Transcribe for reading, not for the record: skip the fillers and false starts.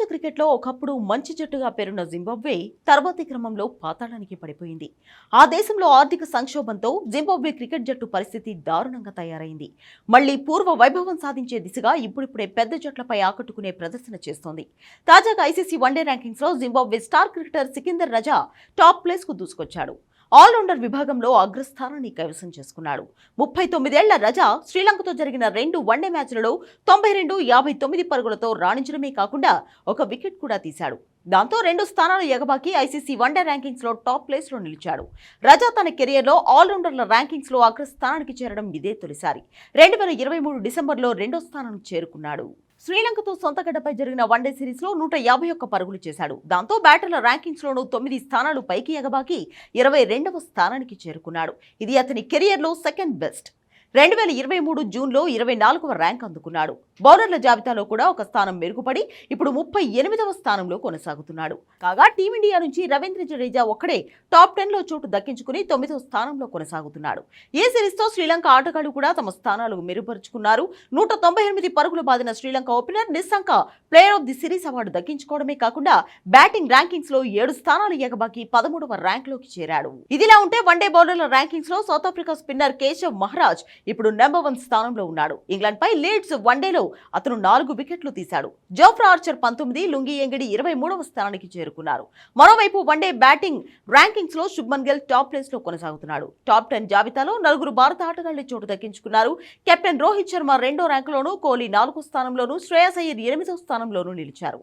ప్రపంచ క్రికెట్లో ఒకప్పుడు మంచి జట్టుగా పేరున్న జింబాబ్వే తర్వాతి క్రమంలో పాతాళానికి పడిపోయింది. ఆ దేశంలో ఆర్థిక సంక్షోభంతో జింబాబ్వే క్రికెట్ జట్టు పరిస్థితి దారుణంగా తయారైంది. మళ్లీ పూర్వ వైభవం సాధించే దిశగా ఇప్పుడిప్పుడే పెద్ద జట్లపై ఆకట్టుకునే ప్రదర్శన చేస్తోంది. తాజాగా ఐసీసీ వన్డే ర్యాంకింగ్స్ లో జింబాబ్వే స్టార్ క్రికెటర్ సికిందర్ రజా టాప్ ప్లేస్ కు దూసుకొచ్చాడు. ఆల్రౌండర్ విభాగంలో అగ్రస్థానాన్ని కైవసం చేసుకున్నాడు. 39 ఏళ్ల రజా శ్రీలంకతో జరిగిన 2 వన్డే మ్యాచ్లలో 92, 59 పరుగులతో రాణించడమే కాకుండా ఒక వికెట్ కూడా తీశాడు. దాంతో 2 స్థానాలు ఎగబాకి ఐసీసీ వన్డే ర్యాంకింగ్స్ లో టాప్ ప్లేస్ లో నిలిచాడు. రజా తన కెరియర్ లో ఆల్రౌండర్ల ర్యాంకింగ్స్ లో అగ్రస్థానానికి చేరడం ఇదే తొలిసారి. 2023 డిసెంబర్లో 2వ స్థానానికి చేరుకున్నాడు. శ్రీలంకతో సొంతగడ్డపై జరిగిన వన్డే సిరీస్ లో 151 పరుగులు చేశాడు. దాంతో బ్యాటర్ల ర్యాంకింగ్స్ లోనూ 9 స్థానాలు పైకి ఎగబాకి 22వ స్థానానికి చేరుకున్నాడు. ఇది అతని కెరియర్ లో సెకండ్ బెస్ట్. 2023 జూన్లో 24వ ర్యాంక్ అందుకున్నాడు. బౌలర్ల జాబితాలో కూడా ఒక స్థానం మెరుగుపడి ఇప్పుడు 38వ స్థానంలో కొనసాగుతున్నాడు. కాగా టీమిండియా నుంచి రవీంద్ర జడేజా ఒక్కడే టాప్ 10లో చోటు దక్కించుకుని 9వ స్థానంలో కొనసాగుతున్నాడు. ఈ సిరీస్తో శ్రీలంక ఆటగాళ్లు కూడా తమ స్థానాలు మెరుగుపరుచుకున్నారు. 198 పరుగులు బాదిన Sri Lanka opener Nissanka player of the series award దక్కించుకోవడమే కాకుండా బ్యాటింగ్ ర్యాంకింగ్స్ లో 7 స్థానాలు ఎగబాకి 13వ ర్యాంక్లోకి చేరాడు. ఇదిలా ఉంటే వన్డే బౌలర్ల ర్యాంకింగ్స్ లో south Africa spinner Keshav Maharaj ఇప్పుడు నెంబర్ 1 స్థానంలో ఉన్నాడు. ఇంగ్లాండ్ పై లీడ్స్ వన్డేలో అతను 4 వికెట్లు తీశాడు. జోఫ్రా ఆర్చర్ 19, లుంగి ఎంగిడి 23వ స్థానానికి చేరుకున్నారు. మరోవైపు వన్డే బ్యాటింగ్ ర్యాంకింగ్స్ లో శుభ్మన్ గిల్ టాప్ ప్లేస్ లో కొనసాగుతున్నాడు. టాప్ 10 జాబితాలో 4 భారత ఆటగాళ్లు చోటు దక్కించుకున్నారు. కెప్టెన్ రోహిత్ శర్మ 2వ ర్యాంకులోనూ, కోహ్లీ 4వ స్థానంలోనూ, శ్రేయస్ అయ్యర్ 8వ స్థానంలోనూ నిలిచారు.